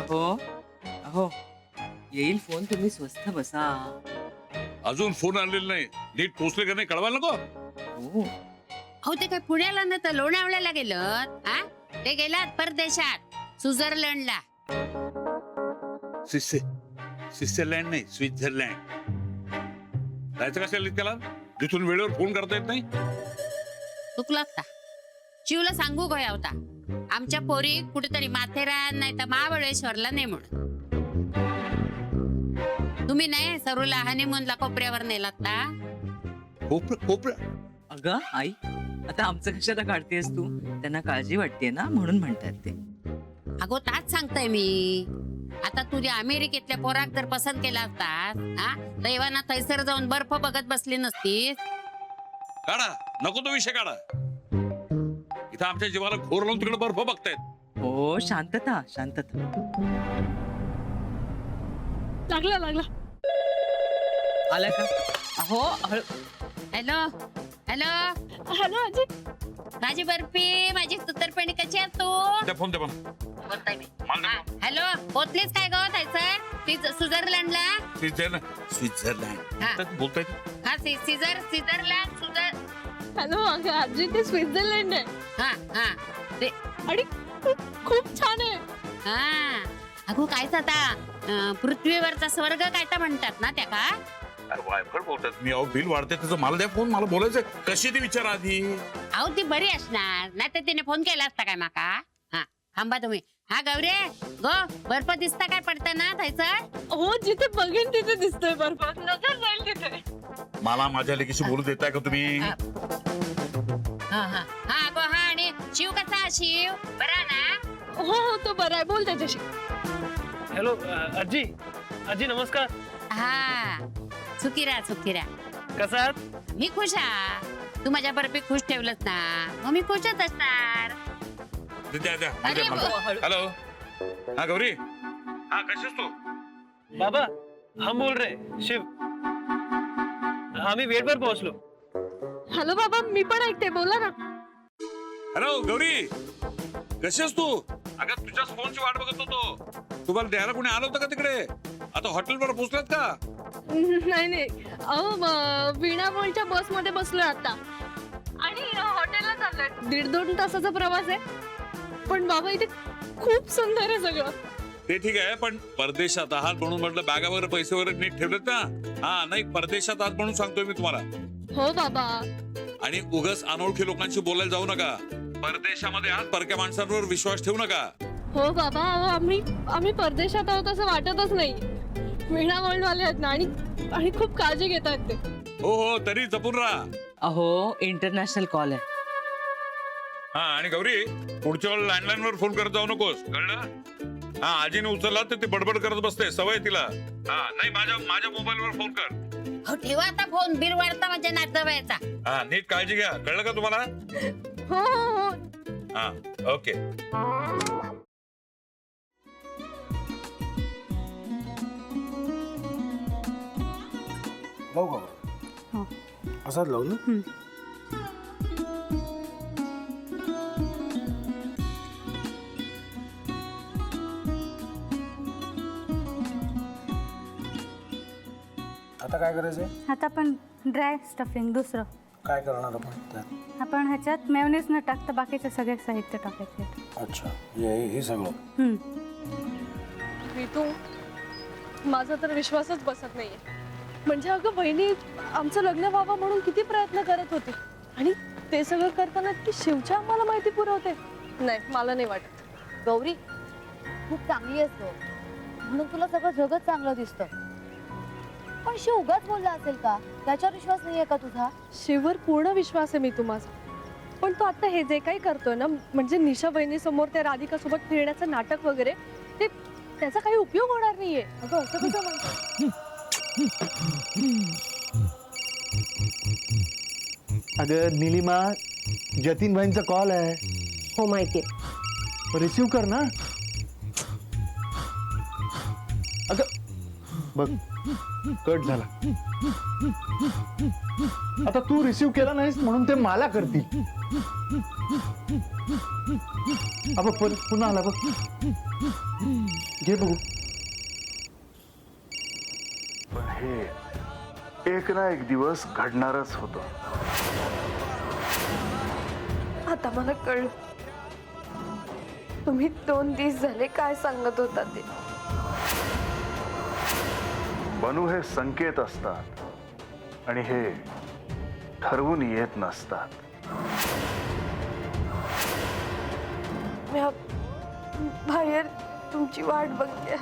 अहो अहो येईल फोन, तुम्ही स्वस्थ बसा. अजून फोन आलेला नाही. नीट पोचले का नाही कळवायला नको. हो अहो ते काय पुण्याला ना तर लोणावळ्याला गेलं हा? ते गेलात परदेशात स्वित्झर्लंडला. स्वित्झर्लंड नाही, स्वित्झर्लंड. जायचं कशाला त्याला, जिथून वेळेवर फोन करता येत नाही. चुकलात का? शिवला सांगू गया होता आमच्या पोरी कुठेतरी माथेरान नाही तर महाबळेश्वरला नाही म्हणून. तुम्ही नाही सरूला हनीमूनला कोपऱ्यावर नेलात ना. कोपरा अगं आई, आता आमचं कशाला काढतेस तू? त्यांना काळजी वाटते ना म्हणून म्हणतात ते. अगो ताच सांगताय मी. आता तुझ्या अमेरिकेतल्या पोराक जर पसंत केला असतात हा दैवाना थैसर जाऊन बर्फ बघत बसली नसतीस. काढा, नको तो विषय काढा. इथं आमच्या जीवाला घोर लावून तिकडे बर्फ बघतायत. हो शांतता शांतता. लागला लागला. आला का? अहो हॅलो हॅलो हॅलो आजी. माझी बर्फी माझी सुतरफेणी कशी आहे तू? त्या फोन बोलताय मी. हॅलो पोचलीस काय गो थायसर स्वित्झर्लंडला? स्वित्झर्लंड हा. बोलतायत. हा स्वित्झर्लंड हॅलो अगं आजी, ते स्वित्झर्लंड आहे हा हा ते आणि खूप छान आहे. हा अगो कायच आता पृथ्वीवरचा स्वर्ग काय तर म्हणतात ना त्या का? वायफळ बोलतात. मी अहो बिल वाढते त्याचं, मला द्या फोन, मला बोलायचं. कशी ती विचार आधी. अहो ती बरी असणार नाही तर तिने फोन केला असता काय माका. हा थांबा तुम्ही. हा गौरे गो बर्फ दिसता काय पडतं ना थायसर? हो जिथे बघेन तिथे दिसतोय बर्फ. नजर जाईल तिथे. मला माझ्या लेकीशी बोलू देताय का तुम्ही? हा हा हा गो. हा आणि शिव कसा शिव बरा ना? हो हो तो बरा आहे, बोल त्याच्याशी. हॅलो आजी. आजी नमस्कार. हा सुखीरा सुखीरा. कसा आहात? मी खुश आहे. तू माझ्या बर्फी खुश ठेवलंस ना मग मी खुशच असणार. द्या अरे हॅलो. हा गौरी. हा कशीस तू? बाबा हम बोल रहे शिव. आम्ही वेळेवर पोहोचलो. हॅलो बाबा, मी पण ऐकते, बोला ना. हॅलो गौरी, कशी आहेस तू? अगं तुझ्याच फोनची वाट बघत होतो. तुम्हाला द्यायला कोणी आलं होतं का तिकडे? आता हॉटेलवर पोहोचलात का? नाही नाही, अहो वीणा मॉलच्या बस मध्ये बसलोय आता आणि हॉटेलला चाललोय. 1.5-2 तासाचा प्रवास आहे. पण बाबा इथे खूप सुंदर आहे सगळं. ते ठीक आहे, पण परदेशात आहात म्हणून म्हटलं बॅगा वगैरे पैसे वगैरे नीट ठेवलेत ना? हा नाही, परदेशात आहात म्हणून सांगतोय मी तुम्हाला. हो बाबा. आणि उगाच अनोळखी लोकांशी बोलायला जाऊ नका. परदेशामध्ये आहात, परक्या माणसांवर विश्वास ठेवू नका. हो बाबा, आम्ही परदेशात आहोत असं वाटतच नाही. वीणा मॉलवाले आहेत ना आणि खूप काळजी घेतात ते. हो हो, तरी जपून राहा. अहो इंटरनॅशनल कॉल आहे. हा आणि गौरी, पुढच्या वेळेला लँडलाईन वर फोन करत जाऊ नकोस, कळलं? हा आजीने उचलला तर ती बडबड करत बसते, सवय तिला. हा नाही, माझ्या मोबाईल वर फोन कर. हो ठेवा आता फोन. बिल वाढता माझ्या नातेवाईचा. हा नीट काळजी घ्या, कळलं का तुम्हाला? हो हो हो. हा ओके. लावू का? असाच लावू ना. आता काय करायचंय? आता आपण ड्राय स्टफिंग दुसरं काय करणार आपण त्यात? आपण ह्याच्यात मेयोनीज न टाकता बाकीचे सगळे साहित्य टाकायचे. अच्छा, हे सगळं. तू माझा तर विश्वासच बसत नाहीये. म्हणजे अगं बहिणी आमचं लग्न व्हावं म्हणून किती प्रयत्न करत होते आणि ते सगळं करताना की शिवच्या आम्हाला माहिती पुरवते. नाही, मला नाही वाटत. गौरी खूप चांगली असतो म्हणून तुला सगळं जगत चांगलं दिसतं. पण शिव उगाच बोलला असेल का? त्याच्यावर विश्वास नाहीये का तुझा? शिववर पूर्ण विश्वास आहे मी तुम्हाला. पण तो आता हे जे काही करतोय ना, म्हणजे निशा बहिणी समोर त्या राधिका सोबत फिरण्याचं नाटक वगैरे, ते त्याचा काही उपयोग होणार नाहीये. अगं असं कसं म्हणतो? अगं निलिमा, जतीन भाईंचा कॉल आहे. हो माहितीये. रिसीव कर ना. अगं बघ, कट झाला. आता तू रिसीव केला नाहीस म्हणून ते मला करतील. पुन्हा आला बघ. घे बघू. पण हे एक ना एक दिवस घडणारच होतं. आता मला कळलं तुम्ही 2 दिवस झाले काय सांगत होता ते. बनू हे संकेत असतात आणि हे ठरवून येत नसतात. मी बाहेर तुमची वाट बघते.